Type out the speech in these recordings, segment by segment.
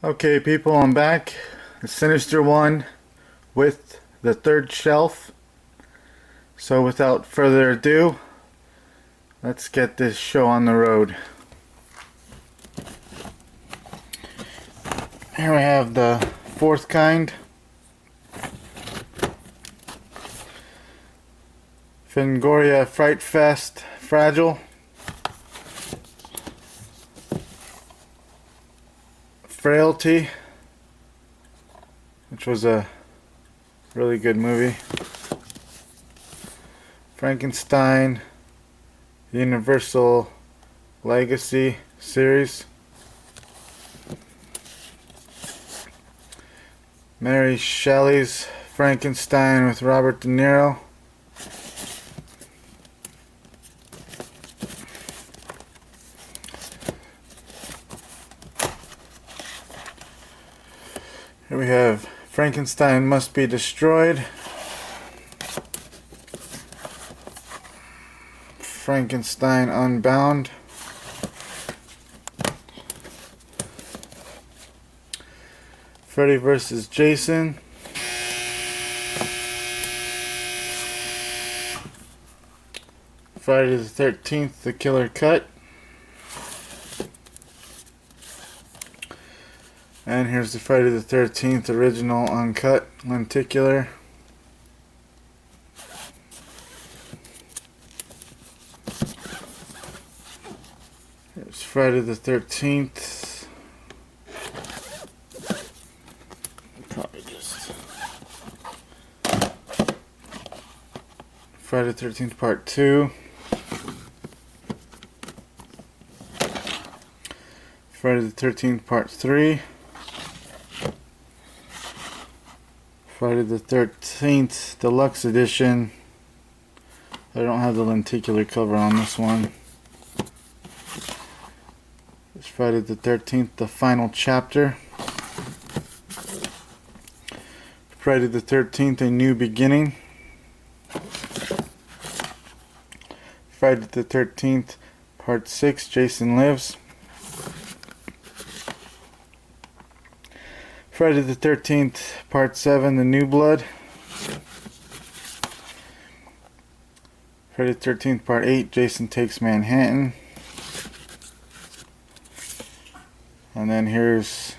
Okay, people, I'm back. The Sinister One with the third shelf. So without further ado, let's get this show on the road. Here we have the fourth kind. Fangoria Fright Fest Fragile. Frailty, which was a really good movie. Frankenstein, Universal Legacy series. Mary Shelley's Frankenstein with Robert De Niro. Here we have Frankenstein Must Be Destroyed. Frankenstein Unbound. Freddy vs. Jason. Friday the 13th, The Killer Cut. And here's the Friday the 13th original uncut lenticular. Here's Friday the 13th. Probably just Friday the 13th Part 2. Friday the 13th Part 3. Friday the 13th Deluxe Edition. I don't have the lenticular cover on this one. It's Friday the 13th, The Final Chapter. Friday the 13th, A New Beginning. Friday the 13th, Part 6, Jason Lives. Friday the 13th, Part 7, The New Blood. Friday the 13th, Part 8, Jason Takes Manhattan. And then here's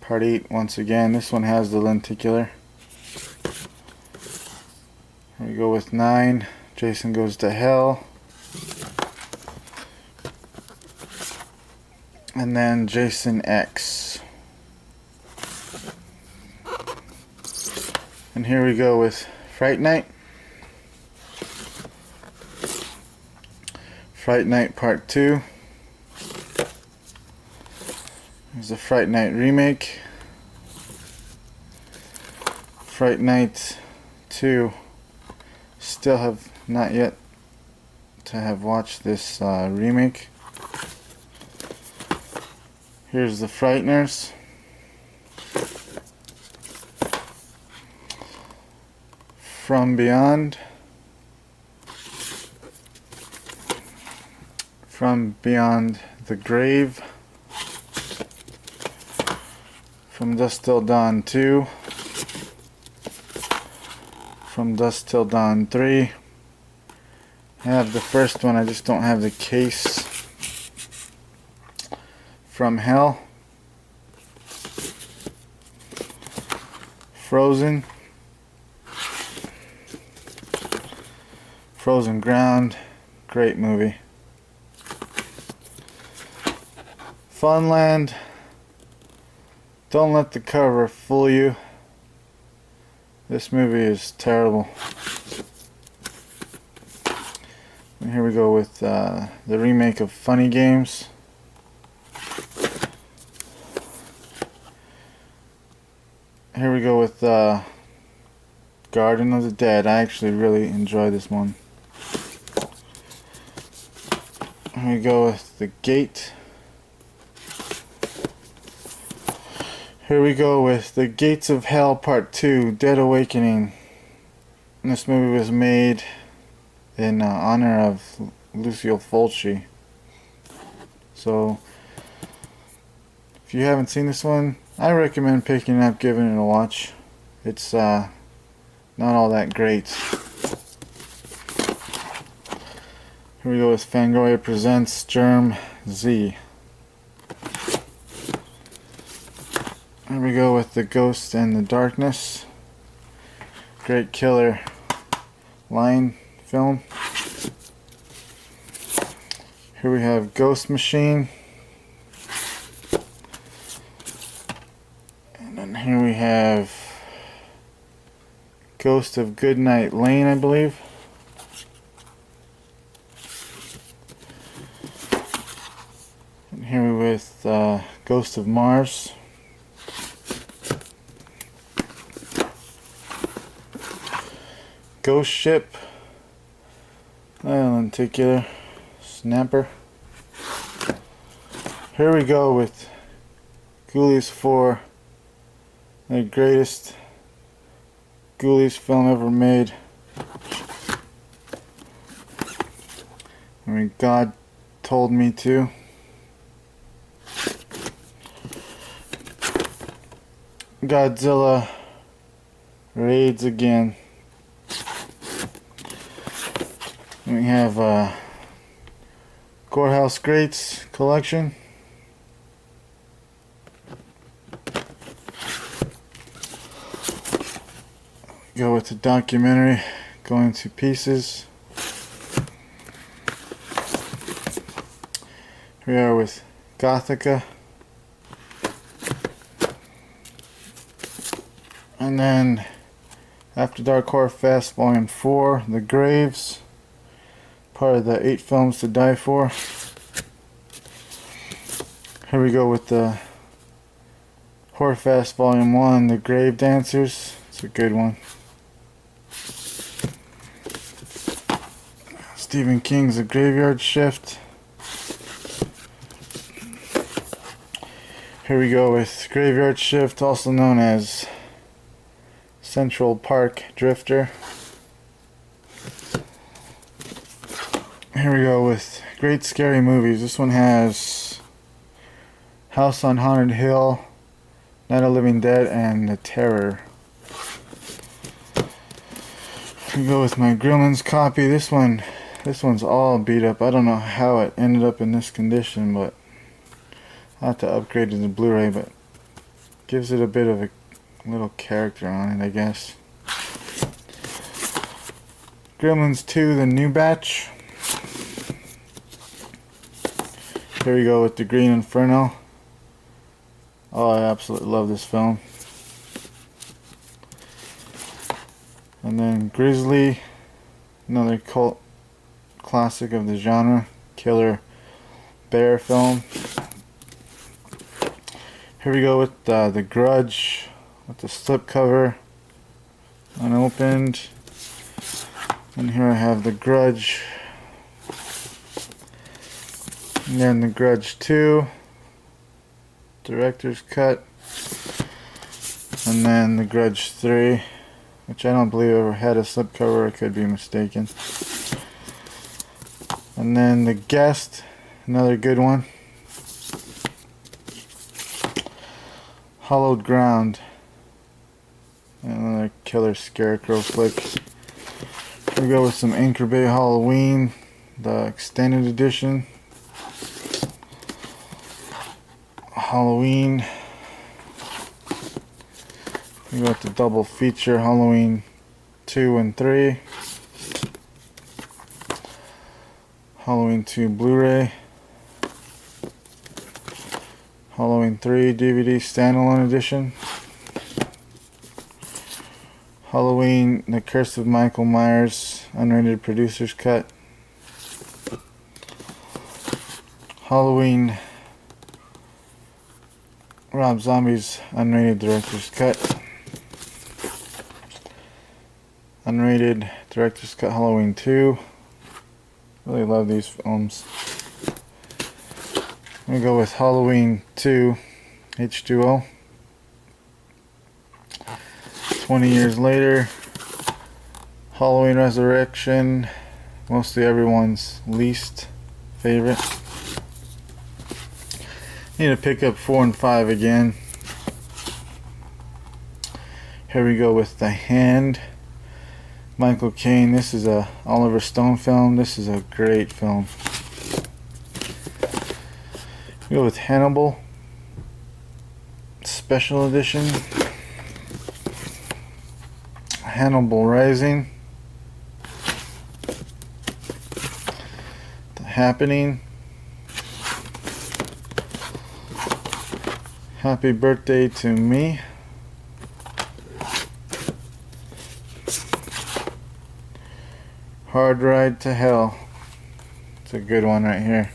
Part 8 once again. This one has the lenticular. Here we go with 9, Jason Goes to Hell. And then Jason X. And here we go with Fright Night. Fright Night Part 2. There's the Fright Night remake. Fright Night 2. Still have not yet to have watched this remake. Here's the Frighteners. From Beyond. From Beyond the Grave. From Dusk Till Dawn 2. From Dusk Till Dawn 3. I have the first one, I just don't have the case. From Hell. Frozen. Frozen Ground, great movie. Funland, don't let the cover fool you. This movie is terrible. And here we go with the remake of Funny Games. Here we go with Garden of the Dead. I actually really enjoy this one. Here we go with The Gate. Here we go with The Gates of Hell Part 2, Dead Awakening. This movie was made in honor of Lucio Fulci. So If you haven't seen this one, I recommend picking it up, giving it a watch. It's not all that great. Here we go with Fangoria Presents Germ Z. Here we go with The Ghost and the Darkness. Great killer line film. Here we have Ghost Machine. And then here we have Ghost of Goodnight Lane, I believe. And here we're with Ghost of Mars. Ghost Ship. Lenticular Snapper. Here we go with Ghoulies 4, the greatest Ghoulies film ever made. I mean, God told me to. Godzilla raids again. We have Courthouse Greats collection. Go with the documentary Going to Pieces. Here we are with Gothica. And then After Dark Horror Fest Volume 4, The Graves. Part of the 8 Films to Die For. Here we go with the Horror Fest Volume 1, The Grave Dancers. It's a good one. Stephen King's The Graveyard Shift. Here we go with Graveyard Shift, also known as Central Park Drifter. Here we go with Great Scary Movies. This one has House on Haunted Hill, Night of Living Dead, and The Terror. Here we go with my Gremlins copy. This one's all beat up. I don't know how it ended up in this condition, but I'll have to upgrade to the Blu-ray, but gives it a bit of a little character on it, I guess. Gremlins 2, the new batch. Here we go with The Green Inferno. Oh, I absolutely love this film. And then Grizzly, another cult classic of the genre, killer bear film. Here we go with The Grudge, with the slipcover unopened. And here I have The Grudge. And then The Grudge 2, director's cut. And then The Grudge 3, which I don't believe ever had a slipcover, I could be mistaken. And then The Guest, another good one. Hallowed Ground, another killer scarecrow flick. We go with some Anchor Bay Halloween, the extended edition. Halloween. We got the double feature Halloween 2 and 3. Halloween 2 Blu-ray. Halloween 3 DVD standalone edition. Halloween The Curse of Michael Myers unrated producer's cut. Halloween Rob Zombie's unrated director's cut. Unrated director's cut Halloween 2. Really love these films. I'm going to go with Halloween 2 H2O. 20 years later. Halloween Resurrection. Mostly everyone's least favorite. Need to pick up 4 and 5 again. Here we go with The Hand. Michael Caine. This is a Oliver Stone film. This is a great film. We go with Hannibal Special Edition. Hannibal Rising. The Happening. Happy Birthday to Me. Hard Ride to Hell. It's a good one right here.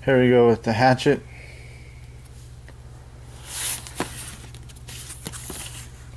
Here we go with The Hatchet.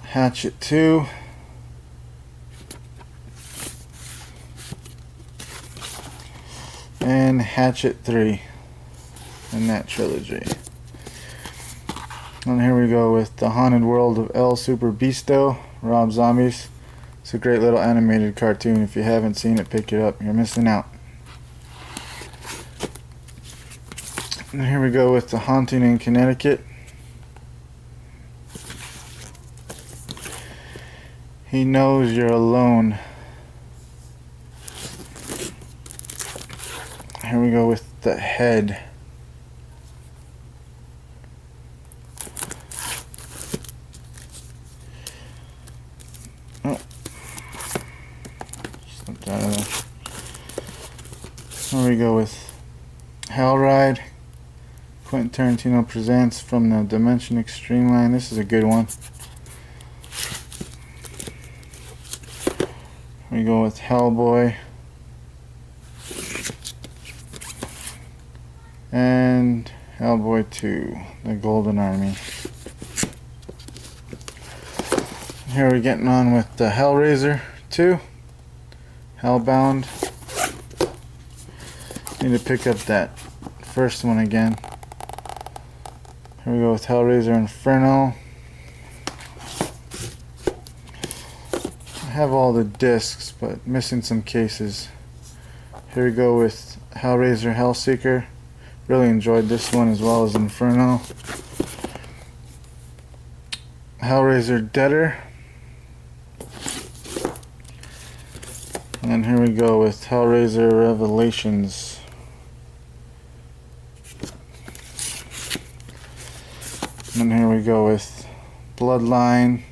Hatchet 2. And Hatchet 3 in that trilogy. And here we go with The Haunted World of El Super Beasto, Rob Zombies. It's a great little animated cartoon. If you haven't seen it, pick it up. You're missing out. And here we go with The Haunting in Connecticut. He Knows You're Alone. Here we go with The Head. Oh. Slipped out of there. Here we go with Hell Ride. Quentin Tarantino presents From the Dimension Extreme line. This is a good one. We go with Hellboy. And Hellboy 2, The Golden Army. Here we're getting on with the Hellraiser 2, Hellbound. Need to pick up that first one again. Here we go with Hellraiser Inferno. I have all the discs, but missing some cases. Here we go with Hellraiser Hellseeker. Really enjoyed this one as well as Inferno. Hellraiser Deader. And then here we go with Hellraiser Revelations. And then here we go with Bloodline,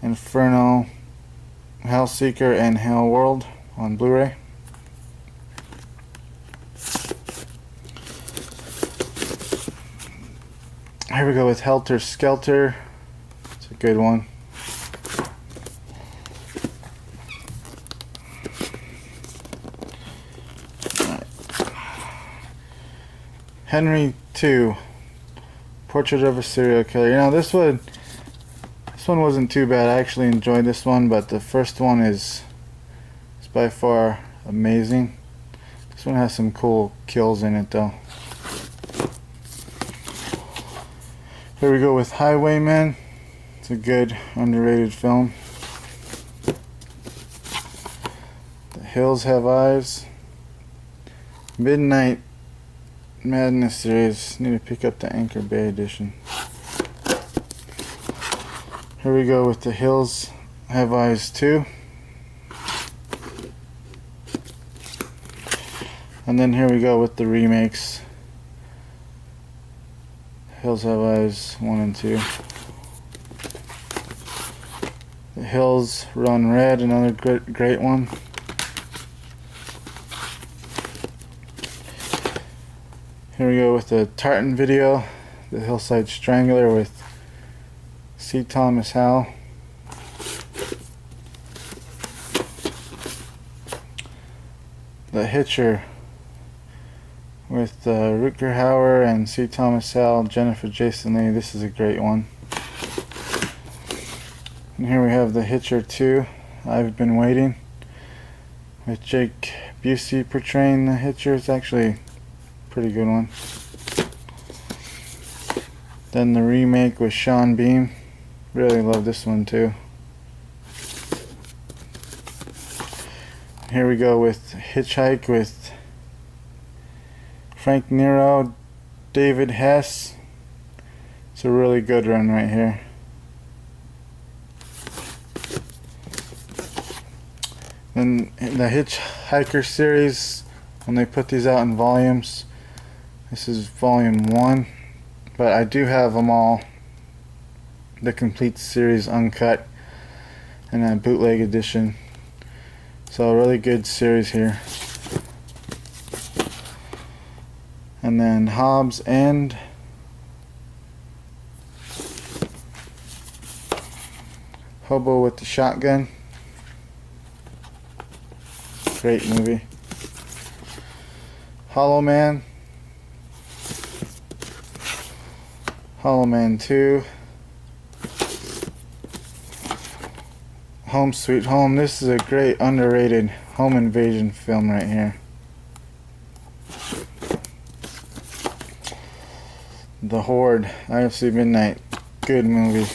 Inferno, Hellseeker, and Hellworld on Blu-ray. Here we go with Helter Skelter. It's a good one. Right. Henry 2, Portrait of a Serial Killer. You know, this one wasn't too bad. I actually enjoyed this one, but the first one is by far amazing. This one has some cool kills in it though. Here we go with Highwaymen. It's a good, underrated film. The Hills Have Eyes. Midnight Madness series. Need to pick up the Anchor Bay edition. Here we go with The Hills Have Eyes 2. And then here we go with the remakes. Hills Have Eyes 1 and 2. The Hills Run Red, another great one. Here we go with the Tartan video, The Hillside Strangler with C. Thomas Howell. The Hitcher with Rutger Hauer and C. Thomas Howell, Jennifer Jason Leigh. This is a great one. And here we have The Hitcher 2, I've Been Waiting, with Jake Busey portraying the Hitcher. It's actually a pretty good one. Then the remake with Sean Bean. Really love this one too. Here we go with Hitchhike with Frank Nero, David Hess. It's a really good run right here. Then the Hitchhiker series, when they put these out in volumes, this is volume 1, but I do have them all, the complete series uncut and a bootleg edition. So a really good series here. And then Hobbs and Hobo with the Shotgun. Great movie. Hollow Man. Hollow Man 2. Home Sweet Home. This is a great underrated home invasion film right here. The Horde. IFC Midnight. Good movie.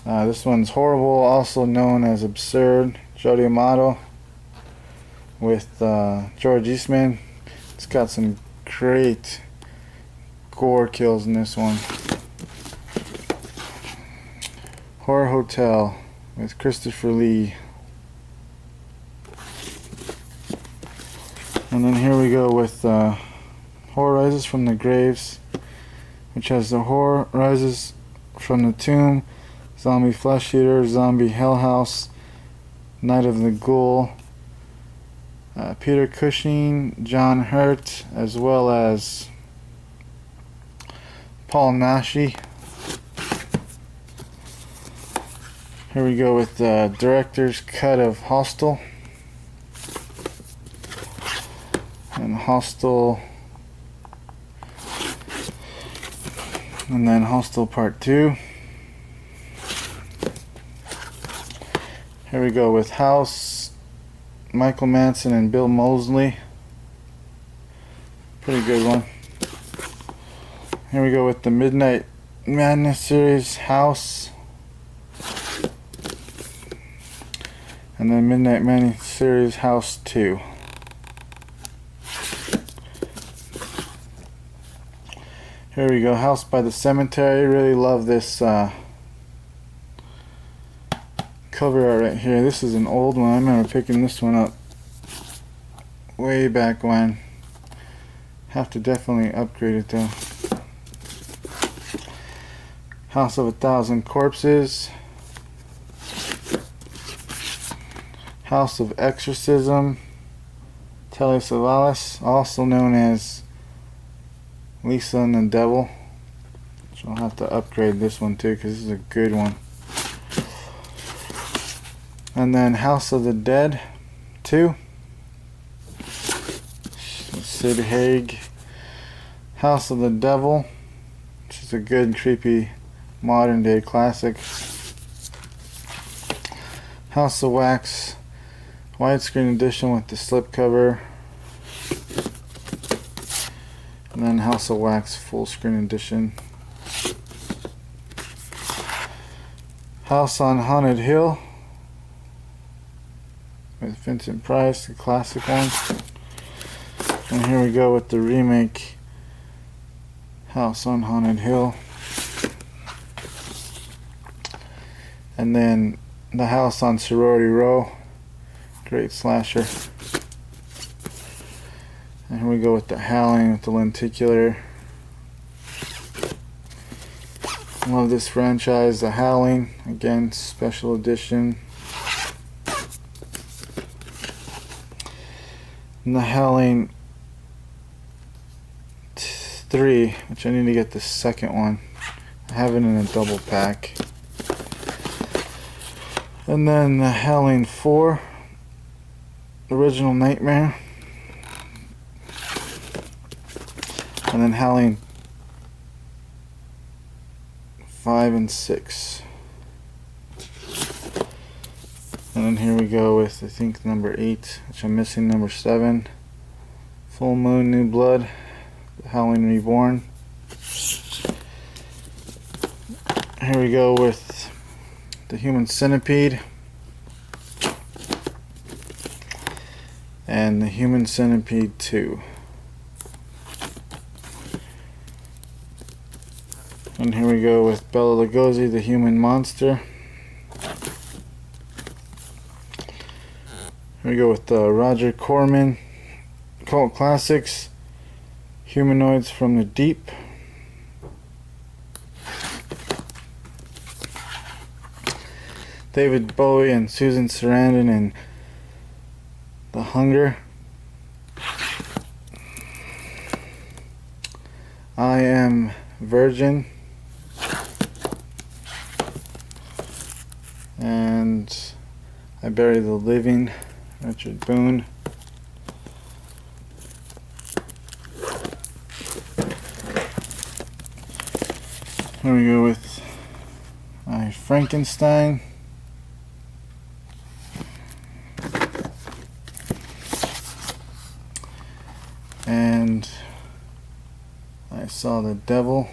This one's Horrible, also known as Absurd. Jody Amato with George Eastman. It's got some great gore kills in this one. Horror Hotel with Christopher Lee. And then here we go with Horror Rises from the Graves, which has the Horror Rises from the Tomb, Zombie Flesh Eater, Zombie Hell House, Night of the Ghoul, Peter Cushing, John Hurt, as well as Paul Nashi. Here we go with the director's cut of Hostel. And Hostel. And then Hostel Part 2. Here we go with House, Michael Manson and Bill Moseley. Pretty good one. Here we go with the Midnight Madness series, House. And then Midnight Madness series, House 2. Here we go, House by the Cemetery. Really love this cover art right here. This is an old one. I remember picking this one up way back when. Have to definitely upgrade it though. House of a Thousand Corpses. House of Exorcism. Telly Savalas, also known as Lisa and the Devil. So I'll have to upgrade this one too because this is a good one. And then House of the Dead 2. Sid Haig. House of the Devil, which is a good, creepy, modern day classic. House of Wax widescreen edition with the slipcover. And then House of Wax full screen edition. House on Haunted Hill with Vincent Price, the classic one. And here we go with the remake, House on Haunted Hill. And then the House on Sorority Row, great slasher. And here we go with the Howling with the lenticular. Love this franchise, the Howling, again special edition. And the Howling 3, which I need to get the second one. I have it in a double pack. And then the Howling 4, Original Nightmare. And then Howling 5 and 6. And then here we go with, I think, number 8, which I'm missing number 7. Full Moon, New Blood, The Howling Reborn. Here we go with the Human Centipede. and the Human Centipede 2. And here we go with Bela Lugosi, the Human Monster. Here we go with Roger Corman, Cult Classics, Humanoids from the Deep. David Bowie and Susan Sarandon and The Hunger. I Am Virgin. And I Bury the Living, Richard Boone. Here we go with I Frankenstein. And I Saw the Devil.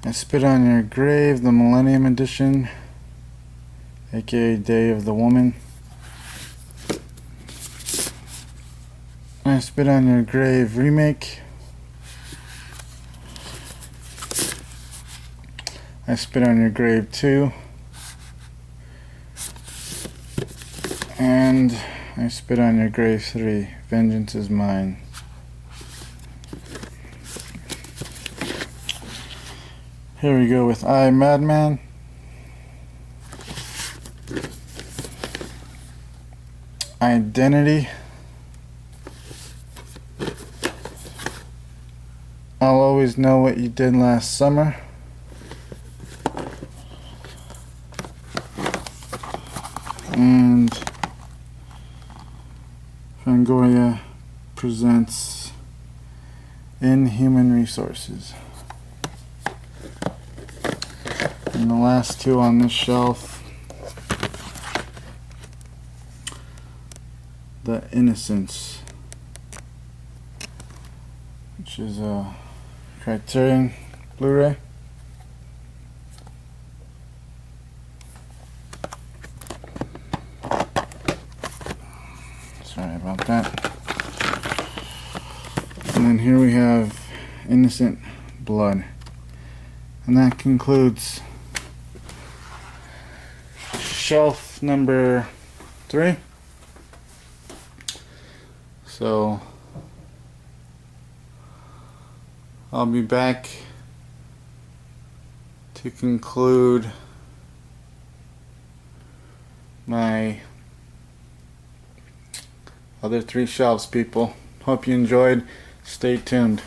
I Spit on Your Grave, the Millennium Edition, aka Day of the Woman. I Spit on Your Grave remake. I Spit on Your Grave 2. And I Spit on Your Grave 3, Vengeance is Mine. Here we go with I, Madman. Identity. I'll Always Know What You Did Last Summer. And Fangoria presents Inhuman Resources. And the last two on this shelf, The Innocents, which is a Criterion Blu-ray. Sorry about that. And then here we have Innocent Blood. And that concludes shelf number 3. So I'll be back to conclude my other 3 shelves, people. Hope you enjoyed. Stay tuned.